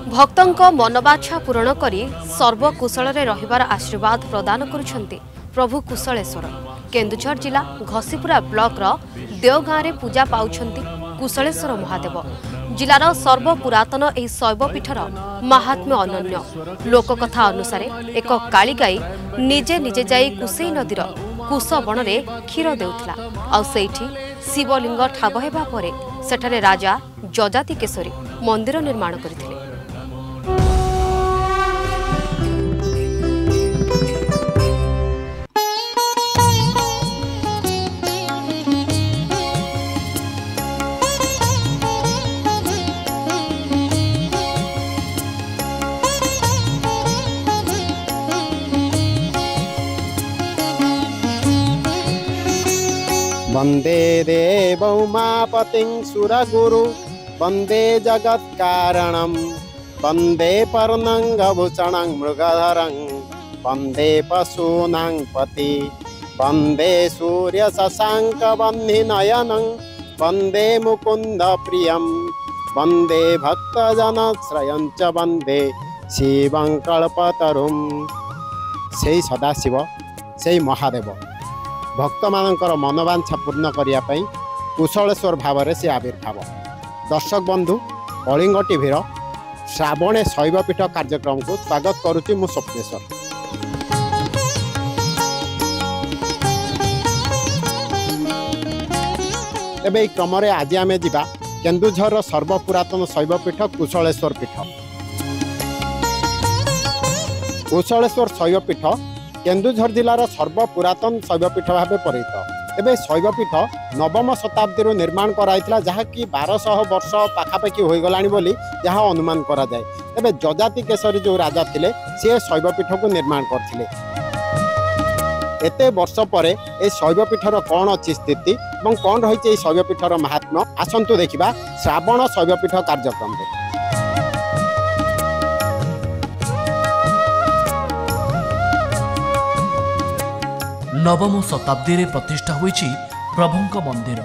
भक्तों मनोबाछा पूरण करी सर्वकुशल रहिबार आशीर्वाद प्रदान करुछंती प्रभु कुशलेश्वर। केन्दुझर जिला घसीपुरा ब्लॉक देवगाँव में पूजा पाउछंती कुशलेश्वर महादेव। जिलार सर्वपुरातन एही शैवपीठर महात्म्य अनन्य। लोककथा अनुसार एक काली गाई निजे निजे जाई कुसई नदीर कुश बण में क्षीर देउथिला आ सेठी शिवलिंग ठाब हेबा परे सेठारे राजा जजाति केशरी मंदिर निर्माण करथिले। वंदे देवौ मापतिं सुरगुरु वंदे जगत्कारणं वंदे पर्णंगभूषणं मृगधरं वंदे पशूनां पति वंदे सूर्य शशांक वह्निनयनं वंदे मुकुंद प्रियं वंदे भक्तजनश्रयं च वंदे शिवं कल्पतरुं। सेई सदाशिव सेई महादेव भक्त मानकर मनोवांछा पूर्ण करने कुशलेश्वर भाव से आविर्भाव। दर्शक बंधु कलिंग टीवी श्रावणे शैवपीठ कार्यक्रम को स्वागत करुच्ची मु स्वप्नेश्वर। एवं क्रम आज आम जा केन्दुझर सर्वपुरातन शैवपीठ कुशलेश्वर पीठ। कुशलेश्वर शैवपीठ केन्दुझर जिलार सर्वपुरातन शैवपीठ भाव परिचित। एवं शैवपीठ नवम शताब्दी निर्माण कराइथिला जहाँकि 1200 वर्ष पाखापाखि हो गलानी बोली जहाँ अनुमान करा जाए। एवं जजाति केशरी जो राजा थिले सी शैवपीठ को निर्माण करथिले। एते वर्ष पर ए शैवपीठर कौन अच्छी स्थिति और कौन रही शैवपीठर महात्म्य आसंतु देखिबा श्रावण शैवपीठ कार्यक्रम रे। नवम शताब्दी प्रतिष्ठा होईछि प्रभुंक मंदिर।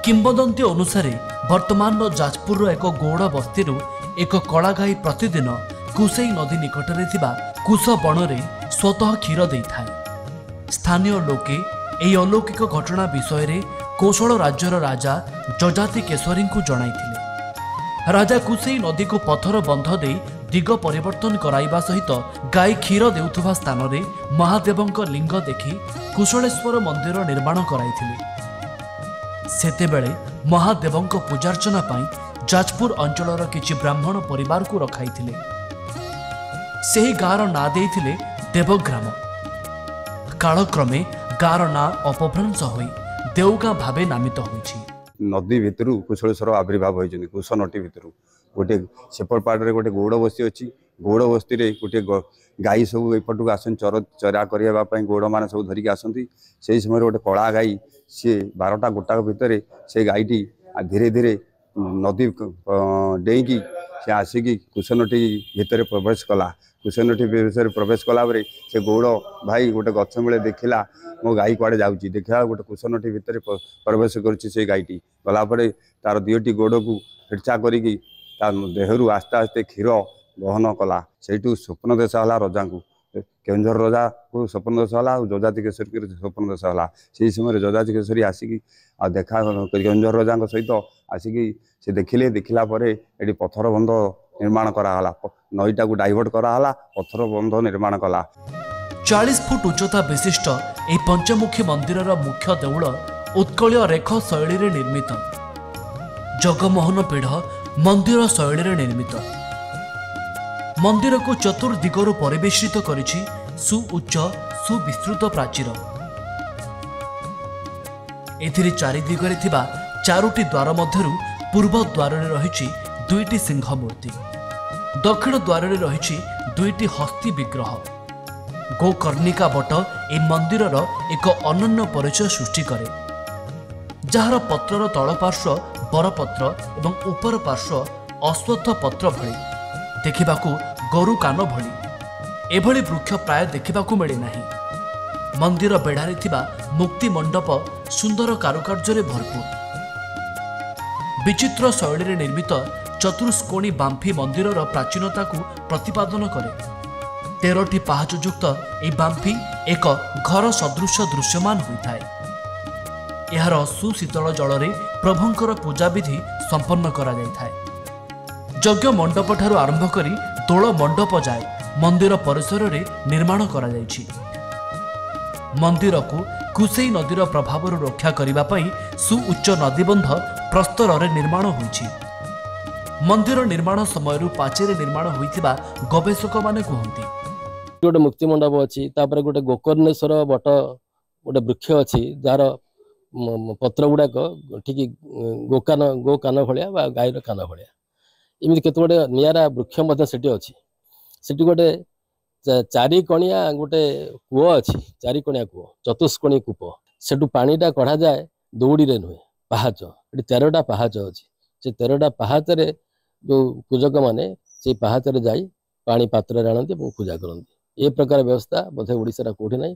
किंबदंती अनुसार वर्तमान जाजपुर एक गौड़ बस्ती एक कला गाई प्रतिदिन कुसई नदी निकट में कुश बण में स्वतः क्षीर दे थाए। स्थानीय लोके यह अलौकिक घटना विषय रे कोशल राज्यर राजा जजाति केशरी को जणाइथिले। राजा कुसई नदी को पथर बंध दे दिग परिवर्तन कराइबा सहित गाई क्षीर देउथुवा स्थान रे महादेवंक लिंग देखि कुशलेश्वर मंदिर निर्माण कराइथिले। सेतेबेले महादेवंक पूजार्चना पाई जाजपुर अंचलर किछि ब्राह्मण परिवार को रखाइथिले। सेही गाँर ना देइथिले देवग्राम। कालक्रमे गाँर ना अपभ्रंश होई देवगाँ भावे नामित होइछि। नदी भितर कुशलेश्वर आविर्भाव होइछनि। कुश नटी भितर गोटे सेपट पार्टे गोटे गौड़ बस्ती अच्छी। गौड़ बस्ती रे गोटे गाई सब एपटू आसन चरा करने गौड़ मैंने सब धरिकी आसती। से समय गोटे कला गाई सी 12टा गोटा भितर से गाईटी धीरे धीरे नदी डेईकी से आसिकी कुशनटी भितर प्रवेश कला। कुशनटी भितर प्रवेश कला से गौड़ भाई गोटे गछ मूले देखला मो गाई कुआड़े जाऊँगी देखला गोटे कुशनटी भितर प्रवेश कर गाईटी गलापर तार दुईटी गोड़ को हिडचा करी देहरु आस्ते आस्ते क्षीर बहन कला। से स्वप्न देश है रजा को केन्दुझर रजा को स्वप्न देश है जजाति केशरी स्वप्न देश है। से समय जजाति केशरी आसिकी आ देखा केन्दुझर रजा सहित आसिकी से देखिले। देखला ये पत्थर बंध निर्माण कराला। नईटा को डाइवर्ट कराला पत्थर बंध निर्माण कला। 40 फुट उच्चता विशिष्ट यह पंचमुखी मंदिर मुख्य देउल उत्कलीय रेख शैली निर्मित। जगमोहन पीढ़ मंदिर शैली निर्मित। मंदिर को चतुर्दिगरु परिवेशित करिछि सुउच्च सुविस्तृत प्राचीर। एथिरे चारि दिगरे थिबा चारोटी द्वार मध्यरु पूर्व द्वार रे रहिछि 2टी सिंह मूर्ति। दक्षिण द्वार रे रहिछि 2टी हस्ती विग्रह। गोकर्णिका बट ए मंदिर एक अनन्य परिचय सृष्टि करे। जार पत्रर तल पार्श्व बरपत्र एवं उपर पार्श्व अश्वत्थ पत्र भली देखिबाकू गोरु कान भली एभली वृक्ष प्राय देखिबाकू मिले नाही। मंदिर बेढ़ारे थिबा मुक्ति मंडप सुंदर कारुकार्य भरपूर। विचित्र शैली निर्मित चतुष्कोणी बांफी मंदिरर प्राचीनता को प्रतिपादन करे। 13टी पाहाचयुक्त यह बांफी एक घर सदृश दृश्यमान होता है। यार सुशीतल जल प्रभुंकर पूजा विधि संपन्न करा जायथाय। यज्ञ मंडप ठारू आरंभ करी दोल मंडप जाए मंदिर परिसर रे निर्माण करा जायछि। मंदिर को कुसेई नदीर प्रभाव रक्षा करने पई सुउच्च नदीबंध प्रस्तर रे निर्माण होइछि। मंदिर निर्माण समय पाचेरी निर्माण होइथिबा गवेषक माने कहନ୍ତି। गोटे मुक्ति मंडप अच्छी गोटे गोकर्णेश्वर बट गोटे वृक्ष अच्छी जार पत्र गुड़ाक ठीक गो कान भाया गाईर कान भाया इमती केत गोटे निरा वृक्ष अच्छी से गोटे चारिकणिया गोटे कूह अच्छी चारिकणिया कूह चतुष्कोणी कूप से पानीटा कढ़ा जाए दौड़ी रे नुहे पाहाच ये 13टा पाहाच अच्छी से 13टा पाहाच जो पूजक मैंने से पाहाच जाई पानी पात्र आणती पूजा करती। ए प्रकार व्यवस्था बोधे ओडिशा कोठी ना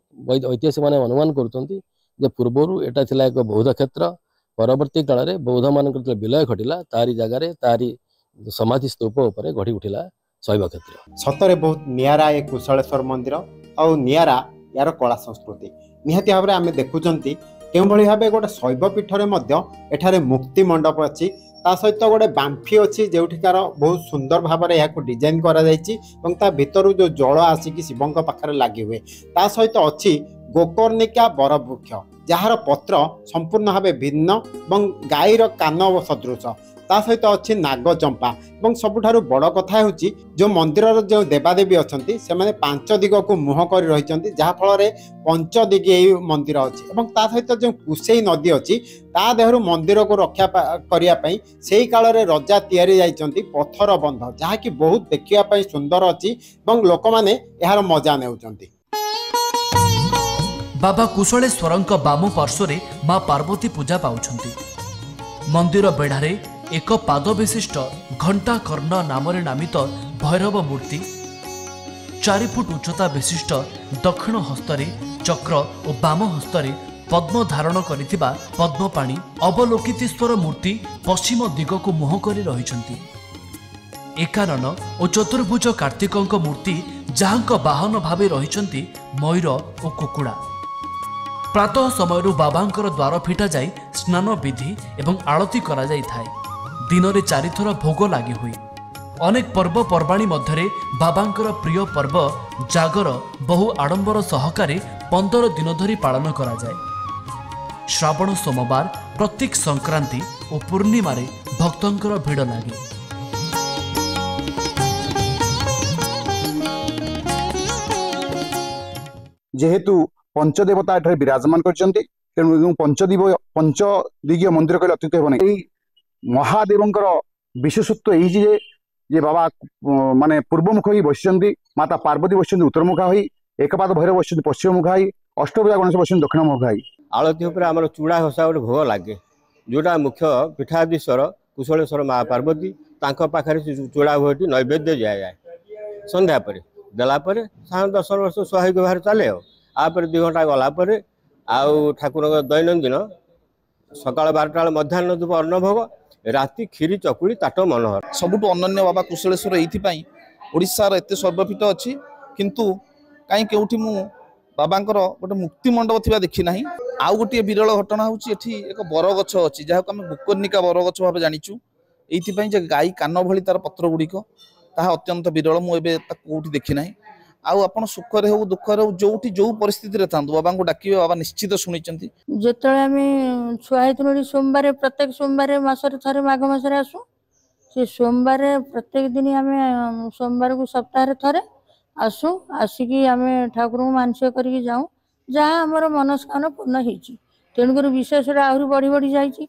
ऐतिहासिक माने अनुमान करुचंती जे पूर्वरु एटा थिला एक बौद्ध क्षेत्र परवर्ती काल रे बौद्ध मानकर विलय घटिला तारी जगार तारी समाधि स्तूप उपरे गढ़ी उठिला शैव क्षेत्र। सतरे बहुत नियारा ए कुशलेश्वर मंदिर और नियारा यार कला संस्कृति निहाती भाव आम देखुंती केउ भली भाबे गोटे शैव पीठरे मध्य एठारे मुक्ति मंडप अच्छी ता सहित गोटे बांफी अच्छी जोठिकार बहुत सुंदर भाव में यहाँ डिजाइन करा भितर जो जल आसिक शिवों पाखे लगी हुए ता सहित अच्छी गोकर्णिका बरवृक्ष जार पत्र संपूर्ण भाव भिन्न और गाईर कान सदृश ता सहित अच्छी नागचंपा और सबुठारु बड़ कथा होची जो मंदिर जो देवादेवी अच्छा से 5 दिग को मुह कर रही जहाँफल पंचदिगी मंदिर अच्छी और ता सहित जो कुसेई नदी अच्छी ता देहरु मंदिर को रक्षा करने से काल रे रजा तैयारी जाइछंती पत्थर बंध जहाँकि बहुत देखिया सुंदर अच्छी और लोक मैंने यार मजा नेउछंती। बाबा कुशलेश्वरंक बाम पार्श्वरे मां पार्वती पूजा पाउछंती। मंदिर बेढ़ारे एक पाद विशिष्ट घंटा कर्ण नाम नामित भैरव मूर्ति 4 फुट उच्चता विशिष्ट दक्षिण हस्तरे चक्र और बाम हस्तरे पद्म धारण करिथिबा पद्मपाणी अवलोकितेश्वर मूर्ति पश्चिम दिग को मुह करी रहिछंती। एकानन और चतुर्भुज कार्तिकंक मूर्ति जहांक वाहन भावे रहिछंती मयूर और कुकुड़ा। प्रातः समय बाबांकर द्वार फिटा जाई स्नान विधि एवं आरती करा जाई थाए। दिन में 4 थर भोग लगी हुए। अनेक पर्व पर्वाणी मध्यरे बाबांकर प्रिय पर्व जागर बहु आडंबर सहकारे 15 दिन धरी पालन करा जाए। श्रावण सोमवार प्रत्येक संक्रांति और पूर्णिमा रे भक्तंकर भिड़ लगे। जेहेतु पंचदेवता एठारे विराजमान करछन्ती तेणु पंचदिगीय मंदिर कहले अत्युक्त हेबो नै। महादेवंकर विशेषत्व ये जे बाबा माने पूर्वमुख ही बसिचंती माता पार्वती बसिचंती उत्तरमुखा होई एकपाद भैरव बसिचंती पश्चिममुखा होई अष्टभुजा गणेश बसिचंती दक्षिणमुखा होई। आलती उपर आमर चूड़ा हसा गोटे भोग लगे जोटा मुख्य पीठाधीश्वर कुशलेश्वर माँ पार्वती तांको पाखरे चूड़ा भोगटी नैवेद्य दिया जाए संध्या पर देलापर 10 वर्ष स्वाभाविक भाव चले आपर 2 घंटा गलापर आउ ठाकुर दैनंदिन सकाल 12टा मध्याह्न धूप अन्न भोग राति खीरी चकुड़ी ताट मनोहर सबुठु अनन्य बाबा कुशलेश्वर एइथिपाई ओडिशार एते सर्वपीठ अच्छी किंतु कहीं केउठी मु बाबांकर गोटे मुक्ति मंडप थिबा देखि नाही। आउ गोटे विरल घटना होची एठी एक बरगछ अच्छी जहाक आम गोकर्णिका बरगछ भाव जानिचु एइथिपाई जे गाई कान भली तार पत्र गुड़िक ताहा अत्यंत विरल मु एबे कोउठी देखि नाही। आउ आपण सुखरे हो दुखरे हो जोठी जो परिस्थिति रे थांदु बाबा को डाकिबे बाबा निश्चित सुनिचंती। जेतळे आमे छुआइतुनी सोमवार प्रत्येक सोमवार मासरे थरे माघ मासरे आसु से सोमवार प्रत्येक दिन आमे सोमवार को सप्ताह रे थरे आसु आसिकी आमे ठाकुर को मानसिक करके जाऊ जहाँ हमर मनस्कामना पूर्ण हेची तेणुकर विशेष रे आहुरी बढ़ी बढ़ी जाइची।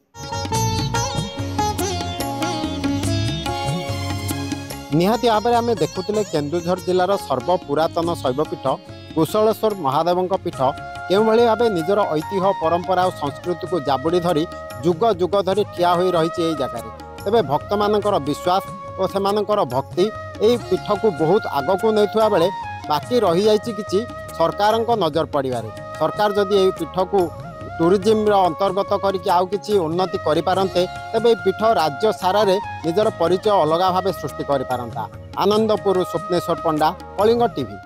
निहाती भाव में आम देखुले केन्दुझर जिलार सर्वपुरातन शैवपीठ कुशलेश्वर महादेव पीठ के भाव निजर ऐतिह्य परंपरा और संस्कृति को जाबुड़ी धरी जुग जुग धरी ठिया हो रही जगार तेज भक्त मान विश्वास और से भक्ति यही पीठ को बहुत आग को नहीं बेले बाकी रही जाइए कि सरकार नजर पड़े सरकार जदि यही पीठ को टूरिज्म अंतर्गत करके आउ किछि उन्नति करि पारन्ते तेबे पीठ राज्य सारारे निजर परिचय अलग भाव सृष्टि करि पारंता। आनंदपुर स्वप्नेश्वर पंडा, कलिंग टीवी।